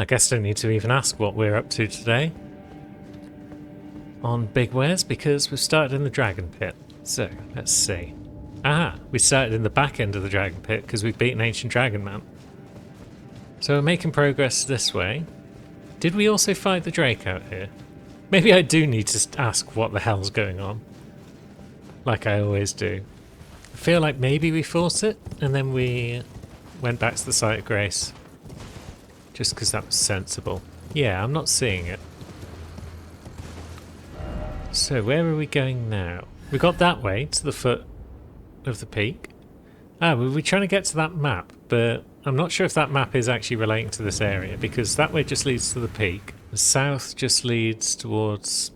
I guess I don't need to even ask what we're up to today on Big Wares, because we've started in the Dragon Pit. So, let's see. Ah, we started in the back end of the Dragon Pit because we've beaten Ancient Dragon Man. So we're making progress this way. Did we also fight the Drake out here? Maybe I do need to ask what the hell's going on. Like I always do. I feel like maybe we fought it and then we went back to the Site of Grace. Just because that was sensible. Yeah, I'm not seeing it. So where are we going now? We got that way to the foot of the peak. Ah, we were trying to get to that map, but I'm not sure if that map is actually relating to this area, because that way just leads to the peak. The south just leads towards...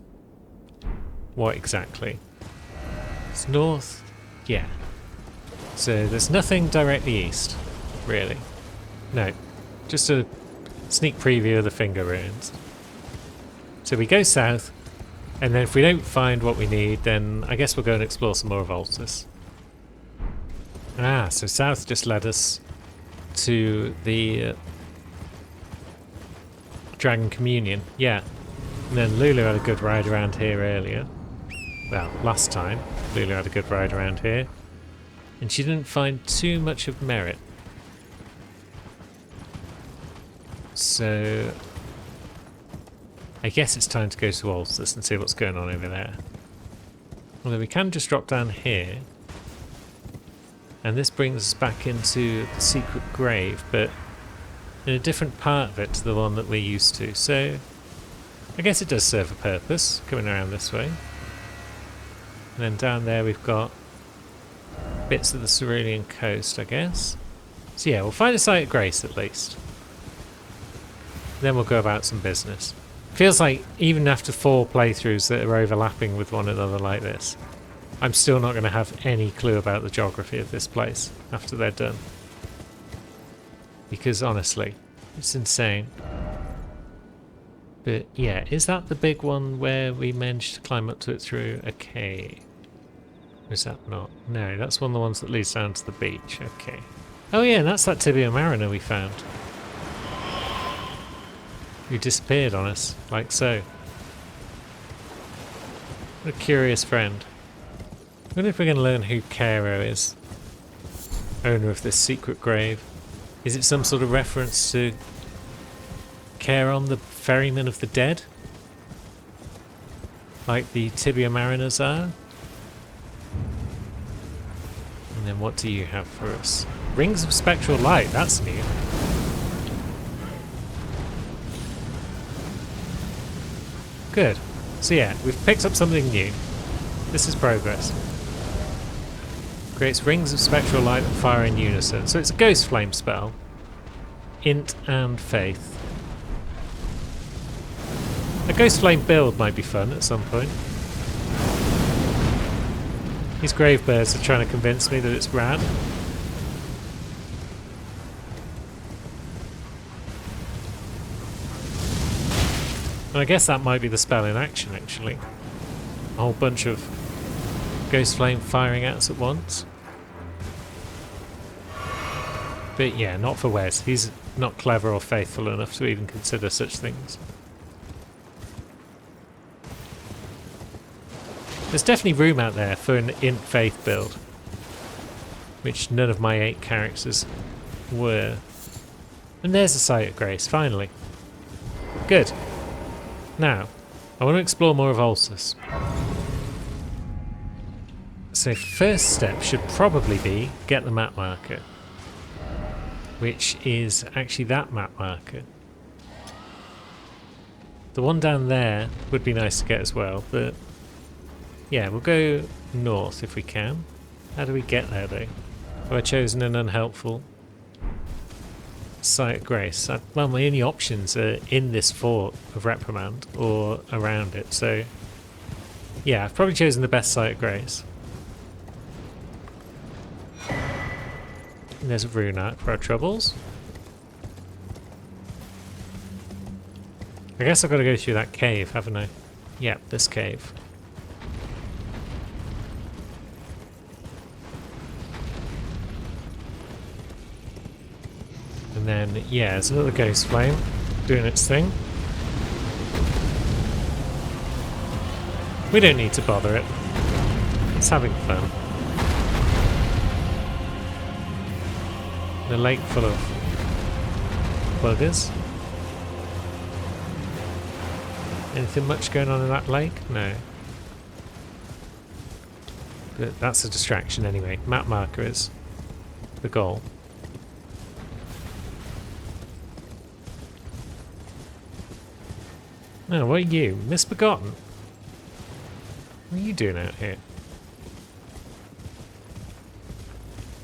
what exactly? It's north? Yeah. So there's nothing directly east, really. No, just a sneak preview of the Finger Ruins. So we go south, and then if we don't find what we need, then I guess we'll go and explore some more of Altus. Ah, so south just led us to the Dragon Communion. Yeah. And then Lulu had a good ride around here earlier. Well, last time Lulu had a good ride around here. And she didn't find too much of merit. So I guess it's time to go to Altus and see what's going on over there. Although we can just drop down here. And this brings us back into the secret grave, but in a different part of it to the one that we're used to. So I guess it does serve a purpose, coming around this way. And then down there we've got bits of the Cerulean coast, I guess. So yeah, we'll find a Site of Grace at least. Then we'll go about some business. Feels like even after 4 playthroughs that are overlapping with one another like this, I'm still not going to have any clue about the geography of this place after they're done. Because honestly, it's insane. But yeah, is that the big one where we managed to climb up to it through a cave? Or is that not? No, that's one of the ones that leads down to the beach. Okay. Oh yeah, and that's that Tibia Mariner we found. Who disappeared on us, like so. What a curious friend. I wonder if we're going to learn who Cairo is. Owner of this secret grave. Is it some sort of reference to Charon, the ferryman of the dead? Like the Tibia Mariners are? And then what do you have for us? Rings of Spectral Light, that's new. Good. So yeah, we've picked up something new. This is progress. Creates rings of spectral light that fire in unison. So it's a ghost flame spell. Int and faith. A ghost flame build might be fun at some point. These grave birds are trying to convince me that it's rad. And I guess that might be the spell in action, actually. A whole bunch of ghost flame firing at us at once. But yeah, not for Wes. He's not clever or faithful enough to even consider such things. There's definitely room out there for an int faith build, which none of my 8 characters were. And there's the Site of Grace, finally. Good. Now, I want to explore more of Altus. So first step should probably be get the map marker, which is actually that map marker. The one down there would be nice to get as well, but yeah, we'll go north if we can. How do we get there though? Have I chosen an unhelpful Site of Grace? Well, my only options are in this fort of Reprimand or around it, so yeah, I've probably chosen the best Site of Grace. And there's a rune arc for our troubles. I guess I've got to go through that cave, haven't I? Yep, this cave. And then, yeah, there's another ghost flame. doing its thing. We don't need to bother it. It's having fun. In a lake full of buggers. Anything much going on in that lake? No. But that's a distraction anyway. Map marker is the goal. No, what are you? Misbegotten? What are you doing out here?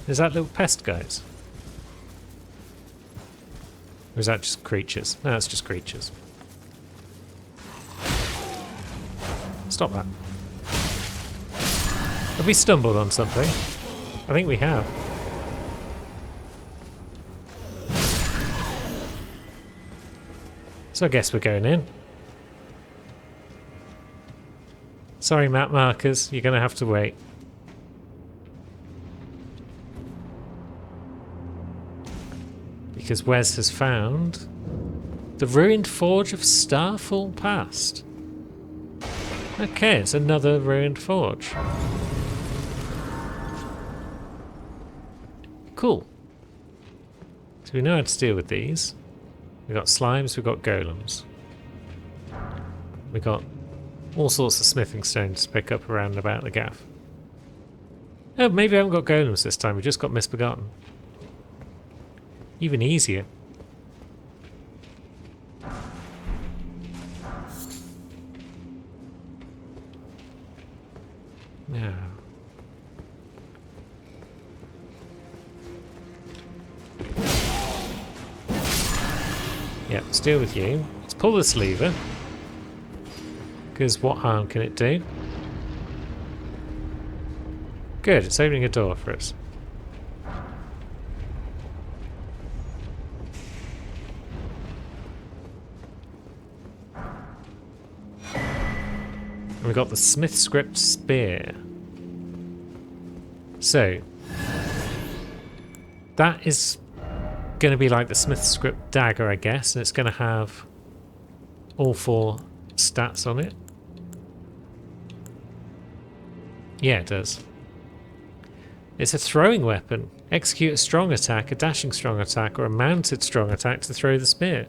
Is that little pest guys? Or is that just creatures? No, it's just creatures. Stop that. Have we stumbled on something? I think we have. So I guess we're going in. Sorry, map markers, you're going to have to wait. Because Wes has found the ruined forge of Starfall Past. Okay, it's another ruined forge. Cool. So we know how to deal with these. We've got slimes, we've got golems. We've got all sorts of smithing stones to pick up around and about the gaff. Oh, maybe I haven't got golems this time, we just got misbegotten. Even easier. Now. Yeah, let's deal with you. Let's pull this lever. Because what harm can it do? Good, it's opening a door for us. And we've got the Smith Script Spear. So, that is going to be like the Smith Script Dagger, I guess, and it's going to have all 4 stats on it. Yeah, it does. It's a throwing weapon. Execute a strong attack, a dashing strong attack, or a mounted strong attack to throw the spear.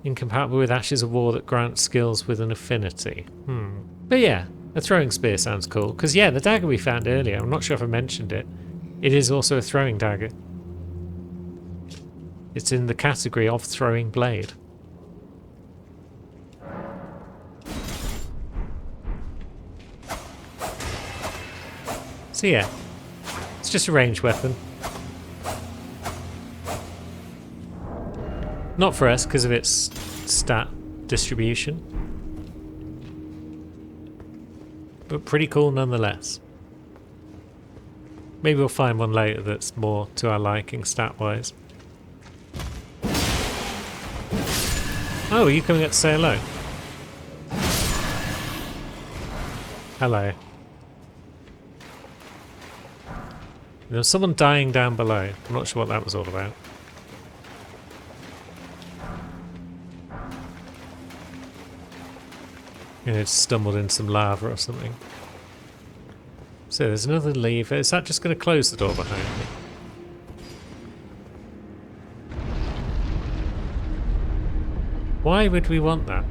Incompatible with Ashes of War that grants skills with an affinity. But yeah, a throwing spear sounds cool. Because yeah, the dagger we found earlier, I'm not sure if I mentioned it, it is also a throwing dagger. It's in the category of throwing blade. So yeah, it's just a ranged weapon. Not for us because of its stat distribution. But pretty cool nonetheless. Maybe we'll find one later that's more to our liking stat-wise. Oh, are you coming up to say hello? Hello. There was someone dying down below. I'm not sure what that was all about. You know, stumbled in some lava or something. So there's another lever. Is that just going to close the door behind me? Why would we want that?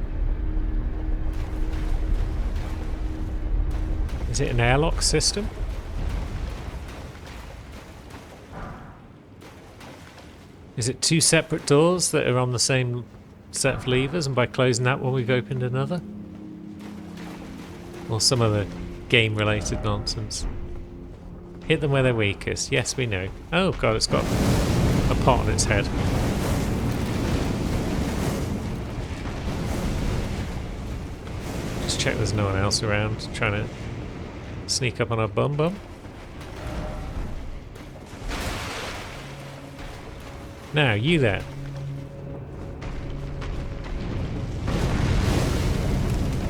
Is it an airlock system? Is it 2 separate doors that are on the same set of levers, and by closing that one we've opened another? Or some other game-related nonsense? Hit them where they're weakest. Yes, we know. Oh god, it's got a pot on its head. Just check there's no one else around trying to sneak up on our bum. Now, you there.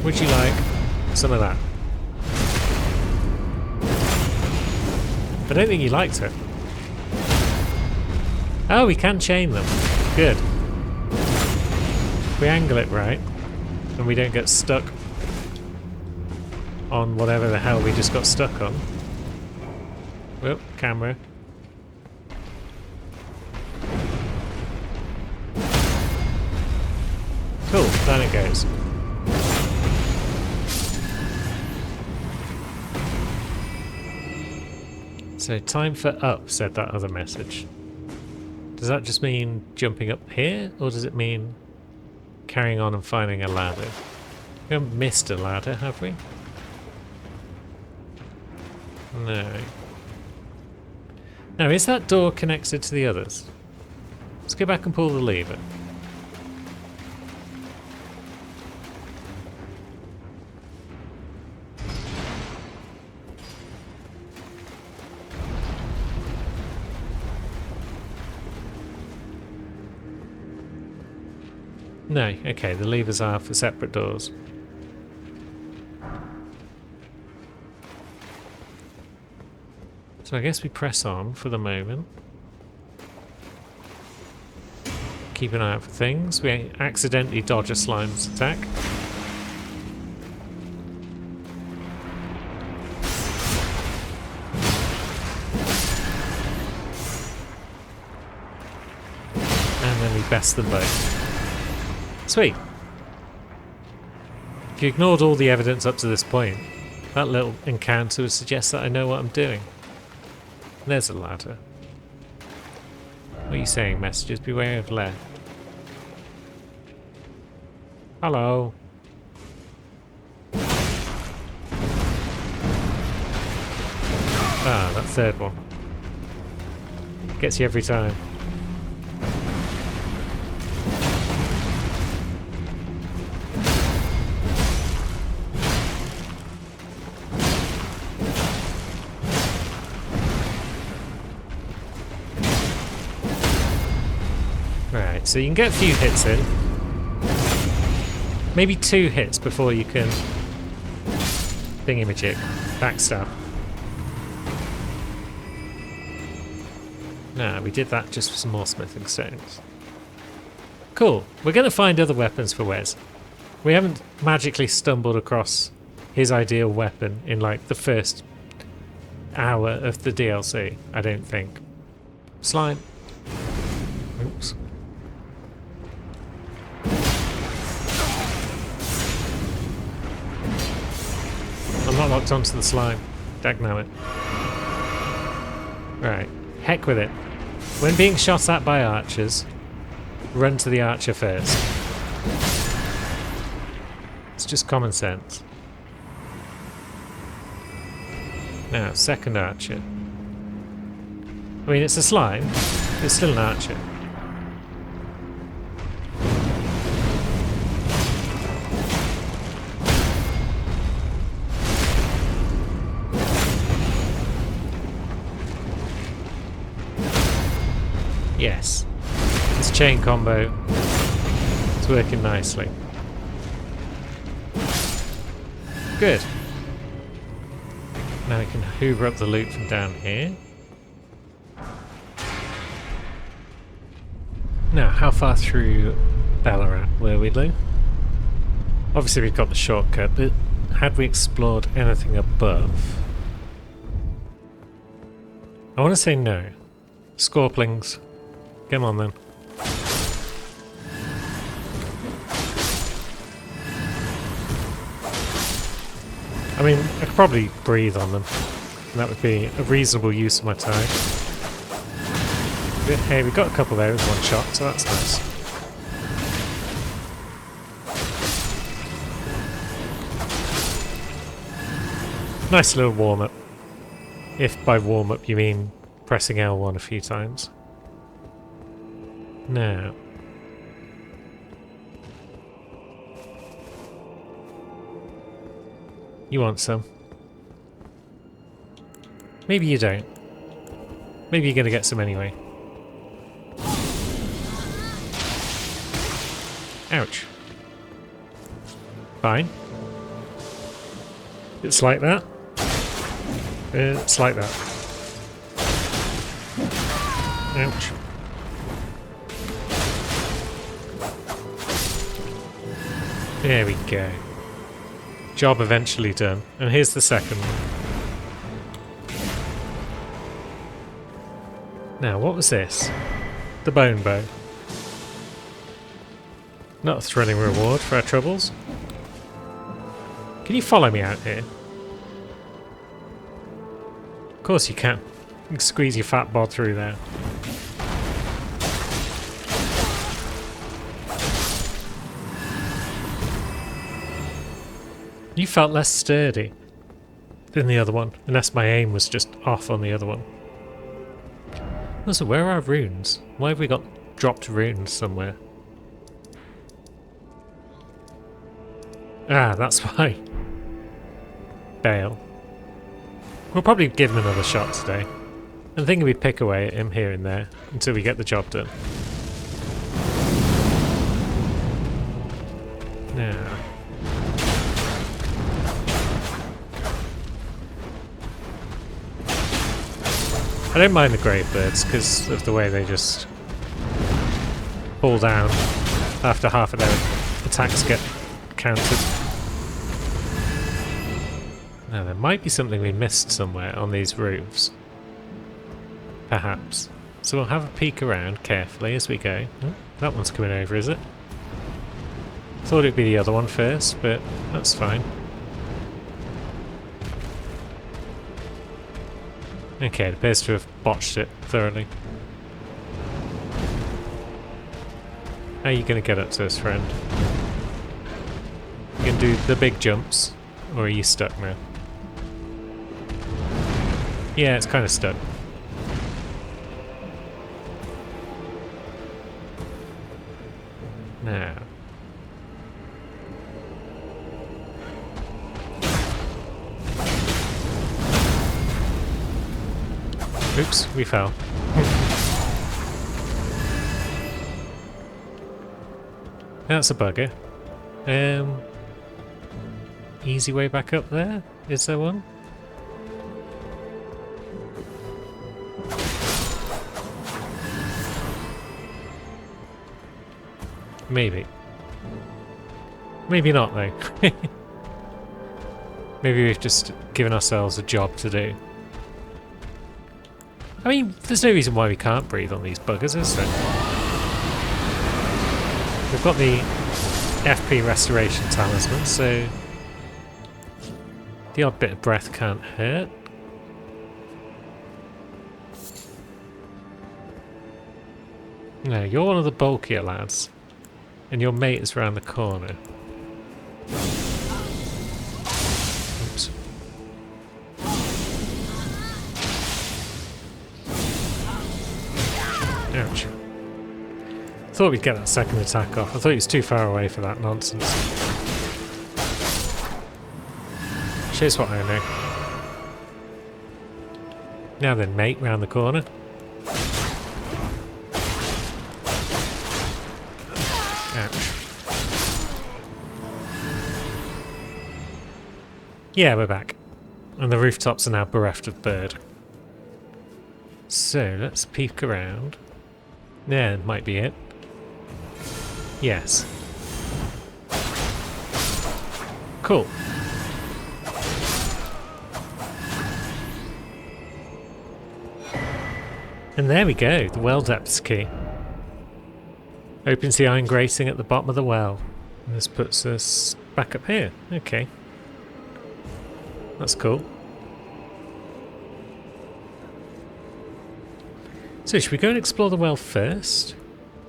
Would you like some of that? I don't think you liked it. Oh, we can chain them. Good. we angle it right, and we don't get stuck on whatever the hell we just got stuck on. Whoop, camera. Cool, down it goes. So time for up, said that other message. Does that just mean jumping up here, or does it mean carrying on and finding a ladder? We haven't missed a ladder, have we? No. Now, is that door connected to the others? Let's go back and pull the lever. No, okay, the levers are for separate doors. So I guess we press on for the moment. Keep an eye out for things. We accidentally dodge a slime's attack. And then we best them both. Sweet. If you ignored all the evidence up to this point, that little encounter would suggest that I know what I'm doing. There's a ladder. What are you saying, messages? Beware of left. Hello. Ah, that third one. Gets you every time. Right, so you can get a few hits in. Maybe 2 hits before you can thingy-majig, backstab. Nah, we did that just for some more smithing stones. Cool, we're going to find other weapons for Wes. We haven't magically stumbled across his ideal weapon in like the first hour of the DLC, I don't think. Slime. Oops. I'm not locked onto the slime. Dagnabbit. Right. Heck with it. When being shot at by archers, run to the archer first. It's just common sense. Now, second archer. I mean, it's a slime. It's still an archer. Yes, this chain combo is working nicely. Good. Now we can hoover up the loot from down here. Now, how far through Ballarat were we, Lou? Obviously we've got the shortcut, but had we explored anything above? I want to say no. Scorplings. Come on then. I mean, I could probably breathe on them. And that would be a reasonable use of my time. But hey, we got a couple there with one shot, so that's nice. Nice little warm-up. If by warm-up you mean pressing L1 a few times. Now, you want some? Maybe you don't. Maybe you're going to get some anyway. Ouch. Fine. It's like that. It's like that. Ouch. There we go. Job eventually done. And here's the second one. Now, what was this? The bone bow. Not a thrilling reward for our troubles. Can you follow me out here? Of course you can. You can squeeze your fat bod through there. You felt less sturdy than the other one, unless my aim was just off on the other one. Also, where are our runes? Why have we got dropped runes somewhere? Ah, that's why. Bale. We'll probably give him another shot today. I'm thinking we pick away at him here and there until we get the job done. Now. I don't mind the grave birds because of the way they just fall down after half of their attacks get countered. Now there might be something we missed somewhere on these roofs. Perhaps. So we'll have a peek around carefully as we go. Oh, that one's coming over, is it? Thought it'd be the other one first, but that's fine. Okay, it appears to have botched it thoroughly. How are you going to get up to us, friend? You can do the big jumps, or are you stuck now? Yeah, it's kind of stuck. Now. Oops, we fell. That's a bugger. Easy way back up there? Is there one? Maybe. Maybe not though. Maybe we've just given ourselves a job to do. I mean, there's no reason why we can't breathe on these buggers, is there? We've got the FP restoration talisman, so the odd bit of breath can't hurt. No, you're one of the bulkier lads, and your mate is round the corner. Oops. Ouch. Thought we'd get that second attack off. I thought he was too far away for that nonsense. Here's what I know. Now then, mate, round the corner. Ouch. Yeah, we're back. And the rooftops are now bereft of bird. So, let's peek around. Yeah, it might be it. Yes. Cool. And there we go, the well depths key. Opens the iron grating at the bottom of the well. And this puts us back up here. Okay. That's cool. So should we go and explore the well first?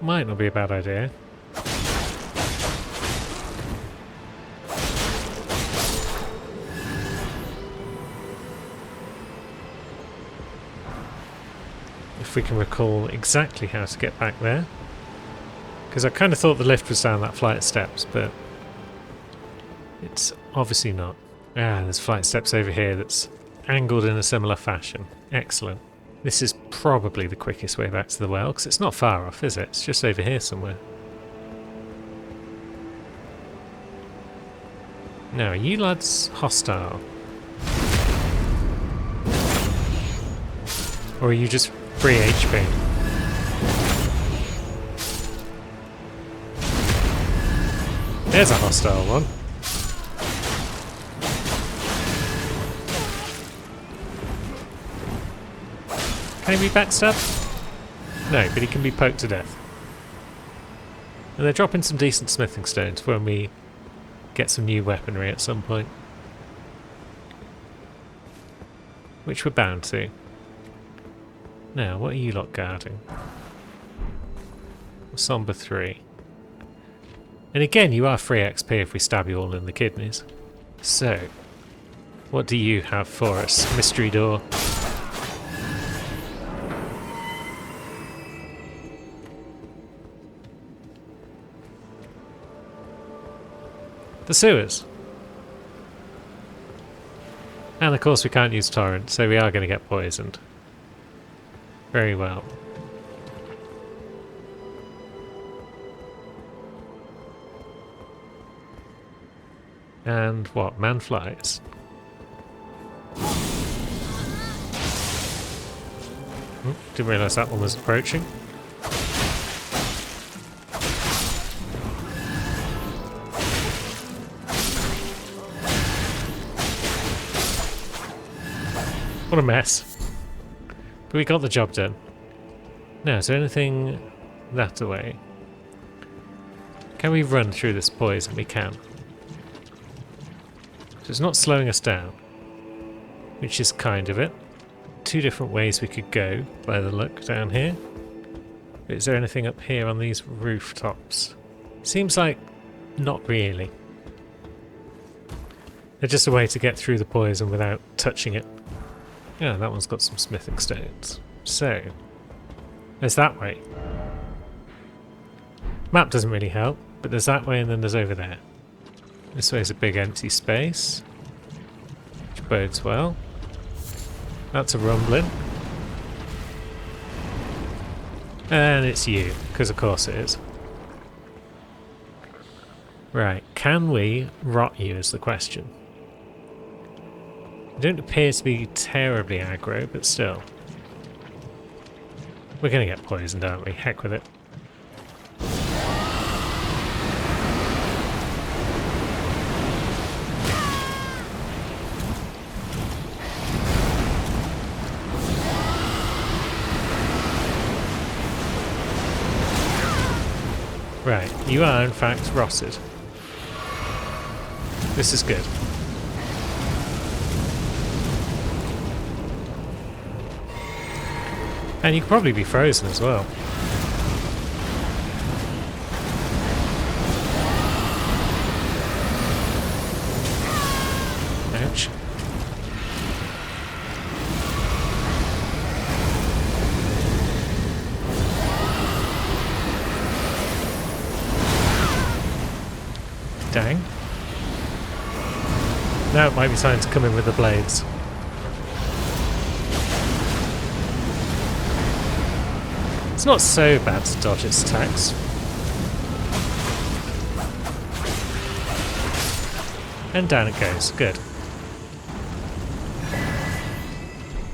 Might not be a bad idea. If we can recall exactly how to get back there. Because I kind of thought the lift was down that flight of steps, but it's obviously not. Ah, there's flight of steps over here that's angled in a similar fashion. Excellent. This is probably the quickest way back to the well, because it's not far off, is it? It's just over here somewhere. Now, are you lads hostile? Or are you just free HP? There's a hostile one. Can he be backstabbed? No, but he can be poked to death. And they're dropping some decent smithing stones when we get some new weaponry at some point. Which we're bound to. Now, what are you lot guarding? Somber 3. And again, you are free XP if we stab you all in the kidneys. So, what do you have for us, mystery door? The sewers. And of course we can't use torrent, so we are going to get poisoned. Very well. And what? Man flies. Didn't realise that one was approaching. What a mess. But we got the job done. Now, is there anything that way? Can we run through this poison? We can. So it's not slowing us down, which is kind of it. Two different ways we could go by the look down here. But is there anything up here on these rooftops? Seems like not really. They're just a way to get through the poison without touching it. Yeah, that one's got some smithing stones. So, there's that way. Map doesn't really help, but there's that way and then there's over there. This way is a big empty space, which bodes well. That's a rumbling. And it's you, because of course it is. Right, can we rot you is the question. You don't appear to be terribly aggro, but still. We're going to get poisoned, aren't we? Heck with it. Right, you are in fact rotted. This is good. And you could probably be frozen as well. Ouch. Dang. Now it might be time to come in with the blades. It's not so bad to dodge its attacks. And down it goes. Good.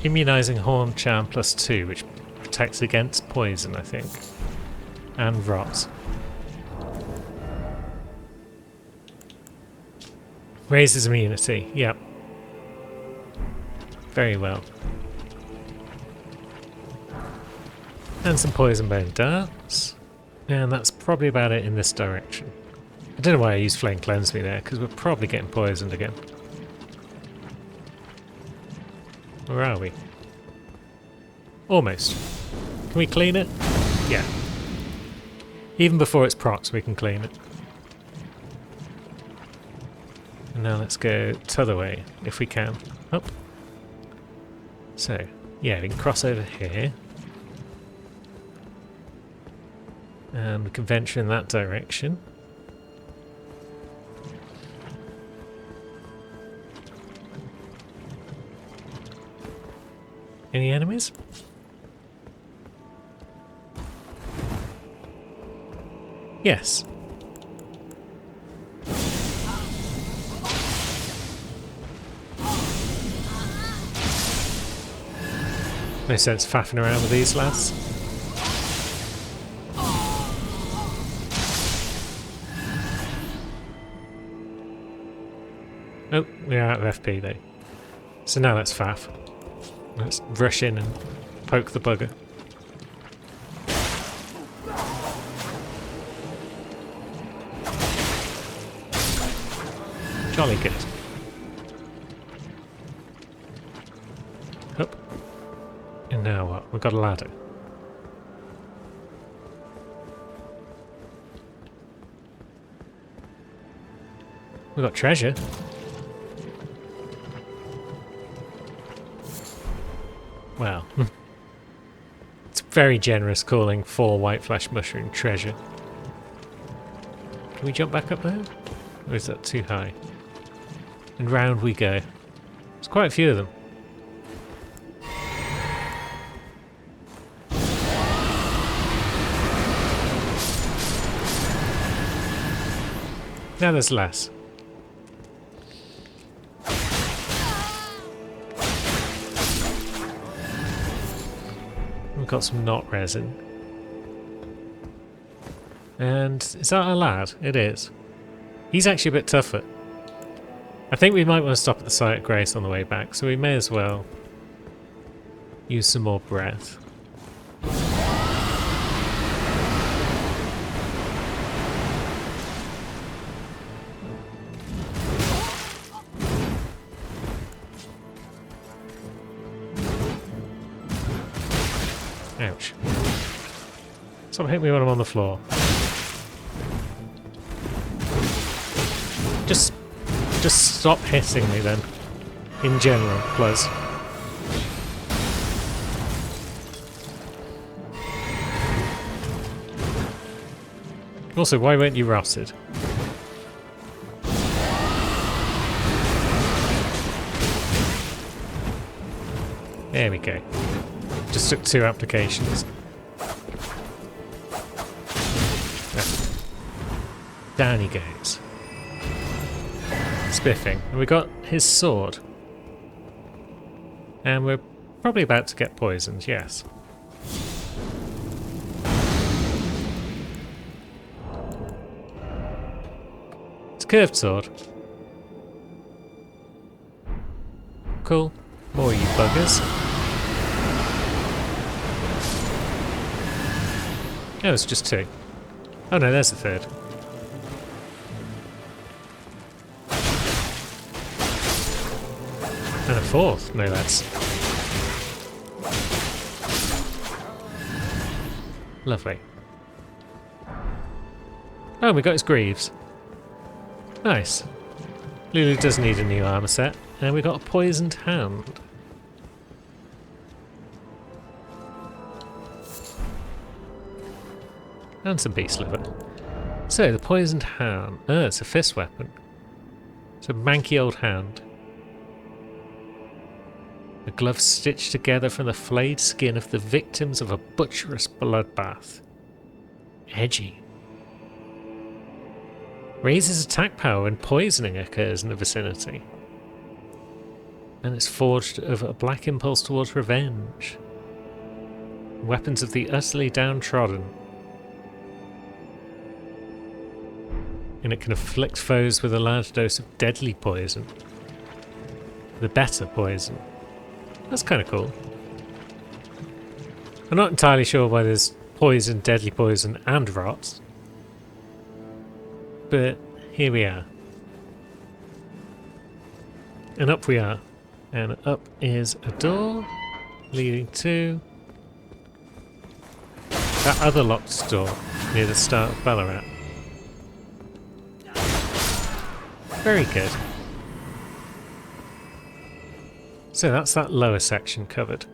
Immunising Horn Charm +2, which protects against poison, I think. And rot. Raises immunity. Yep. Very well. And some poison bone darts. And that's probably about it in this direction. I don't know why I used Flame Cleanse Me there, because we're probably getting poisoned again. Where are we? Almost. Can we clean it? Yeah. Even before it's procs, we can clean it. And now let's go t'other way, if we can. Up. So, yeah, we can cross over here. And we can venture in that direction. Any enemies? Yes. No sense faffing around with these lads. Oh, we're out of FP though. So now let's faff. Let's rush in and poke the bugger. Jolly good. Up. And now what? We've got a ladder. We've got treasure. Well, it's very generous calling 4 white flash mushroom treasure. Can we jump back up there? Or is that too high? And round we go. There's quite a few of them. Now there's less. We've got some knot resin. And is that a lad? It is. He's actually a bit tougher. I think we might want to stop at the site of Grace on the way back, so we may as well use some more breath. Ouch. Stop hitting me when I'm on the floor. Just stop hitting me then. In general, please. Also, why weren't you rotted? There we go. Just took 2 applications. Down he goes. Spiffing. And we got his sword. And we're probably about to get poisoned, yes. It's a curved sword. Cool. More you buggers. Oh, it's just 2. Oh no, there's the 3rd. And a 4th, no less. Lovely. Oh, we got his greaves. Nice. Lulu does need a new armor set, and we got a poisoned hand. And some beast liver. So, the poisoned hand. Oh, it's a fist weapon. It's a manky old hand. The gloves stitched together from the flayed skin of the victims of a butcherous bloodbath. Edgy. Raises attack power when poisoning occurs in the vicinity. And it's forged of a black impulse towards revenge. Weapons of the utterly downtrodden. And it can afflict foes with a large dose of deadly poison. The better poison. That's kind of cool. I'm not entirely sure why there's poison, deadly poison, and rot. But here we are. And up we are. And up is a door leading to that other locked door near the start of Ballarat. Very good. So that's that lower section covered.